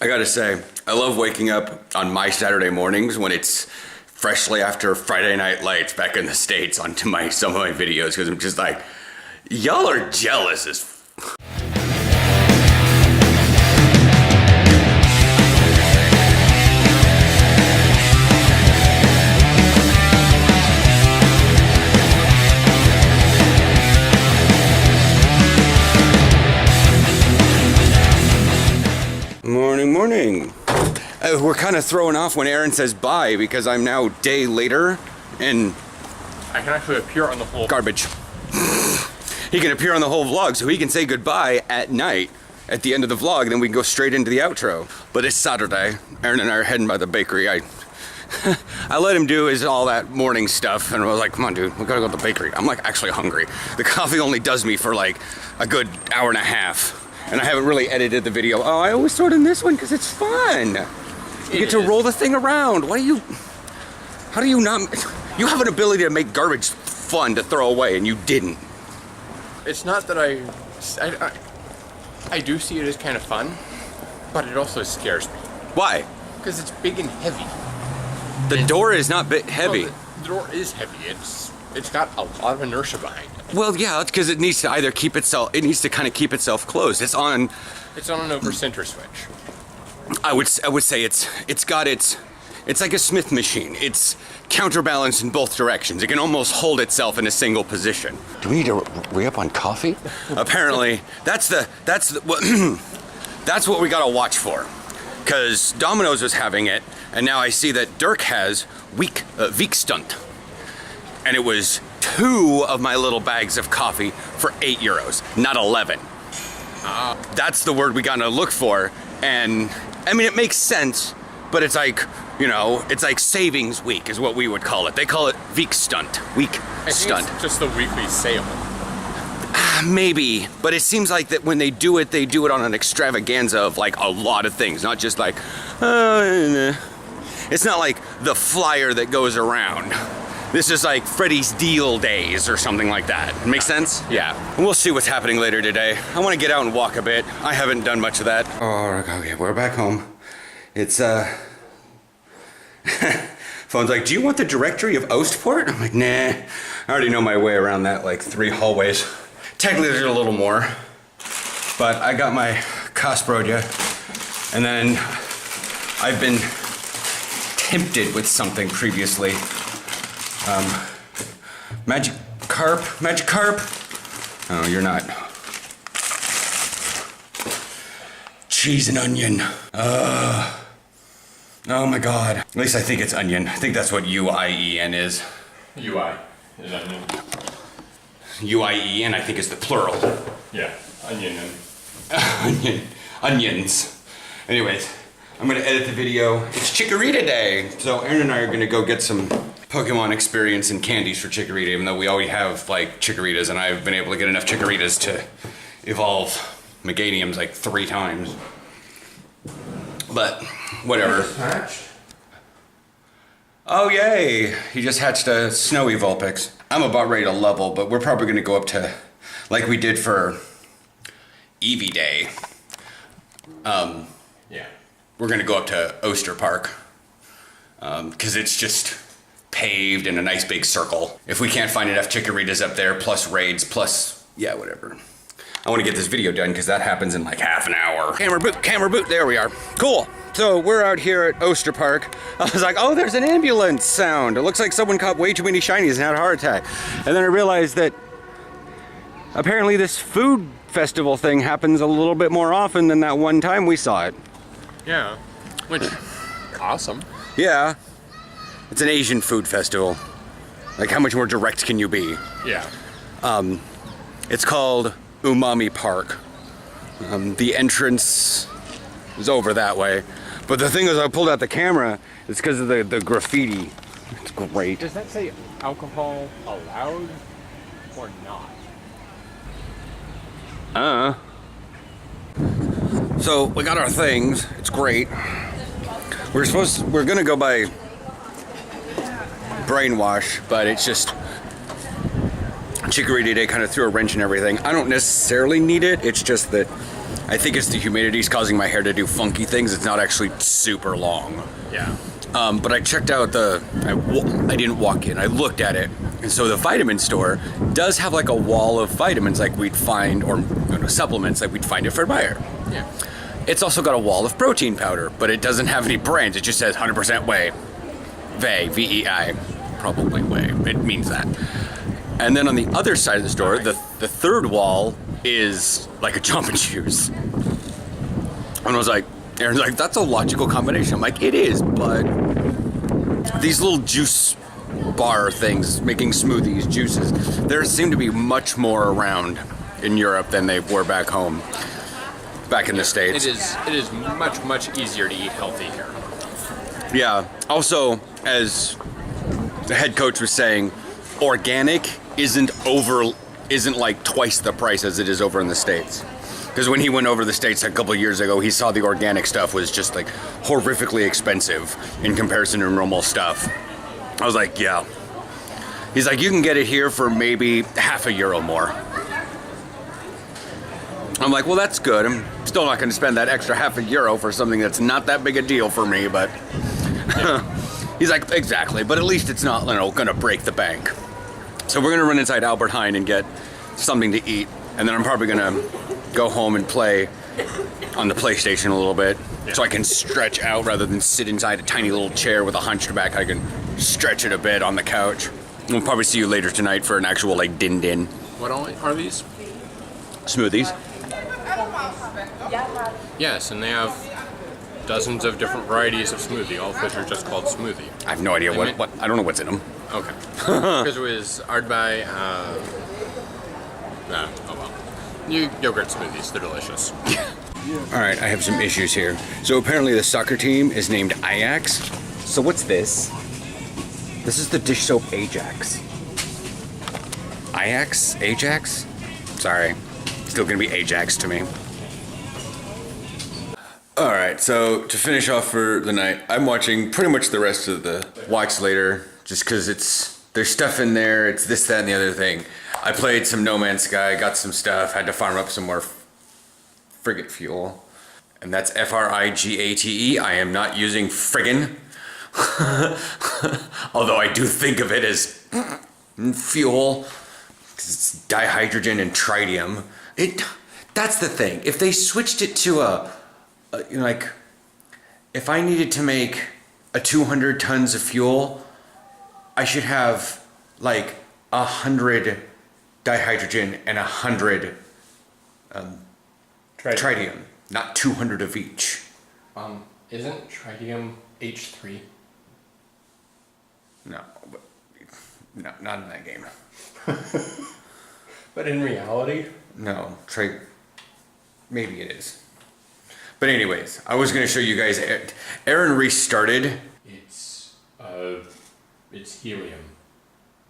I gotta say, I love waking up on my Saturday mornings when it's freshly after Friday Night Lights back in the States onto some of my videos, because I'm just like, y'all are jealous as Morning. We're kind of thrown off when Aaron says bye because I'm now day later and I can actually appear on the whole garbage. He can appear on the whole vlog, so he can say goodbye at night at the end of the vlog, then we can go straight into the outro. But it's Saturday. Aaron and I are heading by the bakery. I let him do all that morning stuff, and I was like, come on, dude, we gotta go to the bakery. I'm like actually hungry. The coffee only does me for like a good hour and a half. And I haven't really edited the video. Oh, I always throw it in this one because it's fun. You get to roll the thing around. How do you not, you have an ability to make garbage fun to throw away and you didn't. It's not that I do see it as kind of fun, but it also scares me. Why? Because it's big and heavy. The door is not heavy. Well, the door is heavy. It's got a lot of inertia behind it. Well, yeah, it's because it needs to either keep itself, it needs to kind of keep itself closed. It's on an over center switch. I would say it's like a Smith machine. It's counterbalanced in both directions. It can almost hold itself in a single position. Do we need to re-up on coffee? Apparently, that's what we gotta watch for. Because Domino's was having it, and now I see that Dirk has Week Stunt. And it was 2 of my little bags of coffee for €8, not 11. That's the word we gotta look for. And I mean, it makes sense, but it's like, you know, it's like savings week is what we would call it. They call it Week Stunt. It's just the weekly sale. Maybe, but it seems like that when they do it on an extravaganza of like a lot of things, not just like, it's not like the flyer that goes around. This is like Freddy's Deal Days or something like that. Make sense? Yeah. And we'll see what's happening later today. I want to get out and walk a bit. I haven't done much of that. Oh, okay, we're back home. It's, phone's like, do you want the directory of Oostpoort? I'm like, nah. I already know my way around that, like 3 hallways. Technically, there's a little more. But I got my Kasbrodja. And then I've been tempted with something previously. Magic carp. Oh, you're not. Cheese and onion. Oh my God. At least I think it's onion. I think that's what UIEN is. UI is onion. UIEN, I think, is the plural. Yeah, onion. Onions. Anyways, I'm gonna edit the video. It's Chikorita Day. So Aaron and I are gonna go get some Pokemon experience and candies for Chikorita, even though we already have like Chikoritas, and I've been able to get enough Chikoritas to evolve Meganiums like 3 times. But whatever. Oh yay! He just hatched a snowy Vulpix. I'm about ready to level, but we're probably gonna go up to, like we did for Eevee Day. Yeah. We're gonna go up to Oster Park. Cause it's just paved in a nice big circle. If we can't find enough Chikoritas up there, plus raids, plus, yeah, whatever. I want to get this video done because that happens in like half an hour. Camera boot, there we are. Cool. So we're out here at Oster Park. I was like, oh, there's an ambulance sound. It looks like someone caught way too many shinies and had a heart attack. And then I realized that apparently this food festival thing happens a little bit more often than that one time we saw it. Yeah, which, awesome. Yeah. It's an Asian food festival. Like, how much more direct can you be? Yeah. It's called Umami Park. The entrance is over that way. But the thing is, I pulled out the camera, it's because of the graffiti. It's great. Does that say alcohol allowed or not? So we got our things. It's great. We're gonna go by Brainwash, but it's just Chikorita Day kind of threw a wrench in everything. I don't necessarily need it. It's just that I think it's the humidity's causing my hair to do funky things. It's not actually super long. Yeah. But I checked out I didn't walk in, I looked at it. And so the vitamin store does have like a wall of vitamins like we'd find, or supplements like we'd find at Fred Meyer. Yeah. It's also got a wall of protein powder, but it doesn't have any brands. It just says 100% whey. Vey, V-E-I. Probably whey. It means that. And then on the other side of the store, the third wall is like a Jamba Juice. And I was like, Aaron's like, that's a logical combination. I'm like, it is, but these little juice bar things, making smoothies, juices, there seem to be much more around in Europe than they were back home, back in the States. It is much easier to eat healthy here. Yeah. Also, as the head coach was saying, organic isn't like twice the price as it is over in the States. Because when he went over the States a couple of years ago, he saw the organic stuff was just like horrifically expensive in comparison to normal stuff. I was like, yeah. He's like, you can get it here for maybe €0.50 more. I'm like, well, that's good. I'm still not going to spend that extra €0.50 for something that's not that big a deal for me, but he's like, exactly. But at least it's not, going to break the bank. So we're going to run inside Albert Heijn and get something to eat. And then I'm probably going to go home and play on the PlayStation a little bit, so I can stretch out rather than sit inside a tiny little chair with a hunched back. I can stretch it a bit on the couch. We'll probably see you later tonight for an actual like din-din. What are these? Smoothies. Yes, and they have dozens of different varieties of smoothie, all of which are just called smoothie. I have no idea what I don't know what's in them. Okay. Because it was art by yogurt smoothies. They're delicious. All right, I have some issues here. So apparently the soccer team is named Ajax. So what's this? This is the dish soap Ajax. Ajax? Ajax? Sorry. Still gonna be Ajax to me. All right, so to finish off for the night, I'm watching pretty much the rest of the Watch Later, just because there's stuff in there, it's this, that, and the other thing. I played some No Man's Sky, got some stuff, had to farm up some more frigate fuel. And that's F-R-I-G-A-T-E. I am not using friggin'. Although I do think of it as fuel, because it's dihydrogen and tritium. That's the thing. If they switched it to if I needed to make 200 tons of fuel, I should have like 100 dihydrogen and 100 tritium, not 200 of each. Isn't tritium H3? No, not in that game. But in reality? No, maybe it is. But anyways, I was going to show you guys. Aaron restarted. It's helium,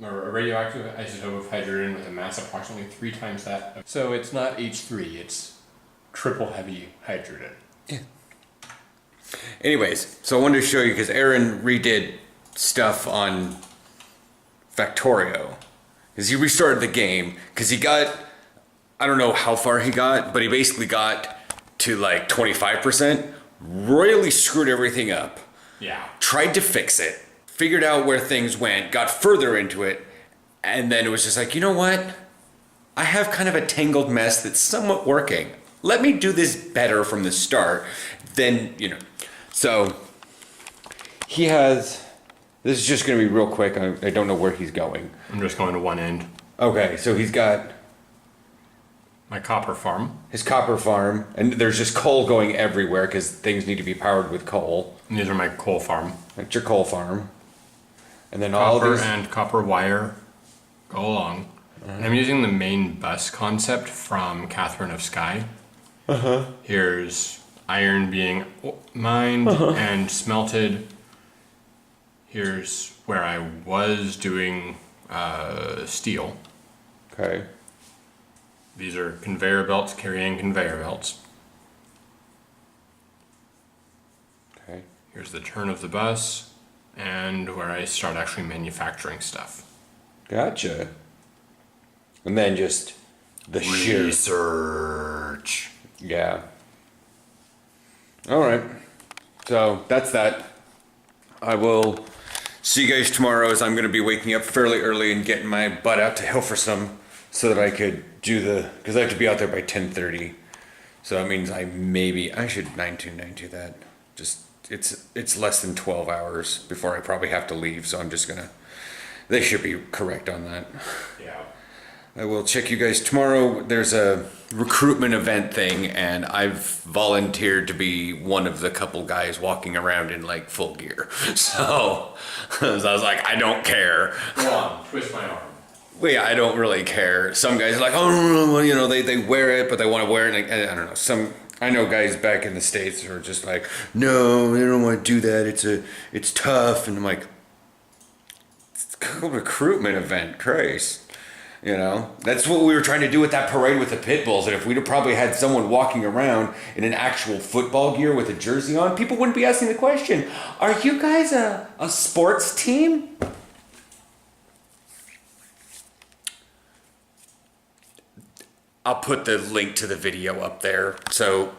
or a radioactive isotope of hydrogen with a mass approximately 3 times that. So it's not H3. It's triple heavy hydrogen. Yeah. Anyways, so I wanted to show you because Aaron redid stuff on Factorio. Because he restarted the game. Because he got, I don't know how far he got, but he basically got to like 25%, royally screwed everything up. Yeah. Tried to fix it, figured out where things went, got further into it, and then it was just like, you know what? I have kind of a tangled mess that's somewhat working. Let me do this better from the start. Then, So, he has, this is just going to be real quick. I don't know where he's going. I'm just going to one end. Okay, so he's got my copper farm. His copper farm, and there's just coal going everywhere because things need to be powered with coal. And these are my coal farm. That's your coal farm. And then Copper all these and copper wire go along. And I'm using the main bus concept from Catherine of Sky. Here's iron being mined and smelted. Here's where I was doing steel. Okay. These are conveyor belts carrying conveyor belts. Okay. Here's the turn of the bus and where I start actually manufacturing stuff. Gotcha. And then just the sheer research. Yeah. All right. So that's that. I will see you guys tomorrow as I'm going to be waking up fairly early and getting my butt out to Hill for some so that I could do because I have to be out there by 10:30. So that means I should 9-2 that. Just, it's less than 12 hours before I probably have to leave. So I'm just going to, they should be correct on that. Yeah. I will check you guys tomorrow. There's a recruitment event thing, and I've volunteered to be one of the couple guys walking around in like full gear. So I was like, I don't care. Go on, twist my arm. Well, yeah, I don't really care. Some guys are like, oh, well, you know, they wear it, but they want to wear it. And I don't know. I know guys back in the States who are just like, no, they don't want to do that. It's tough. And I'm like, it's a recruitment event, Christ. You know, that's what we were trying to do with that parade with the pit bulls. And if we'd have probably had someone walking around in an actual football gear with a jersey on, people wouldn't be asking the question, are you guys a sports team? I'll put the link to the video up there. So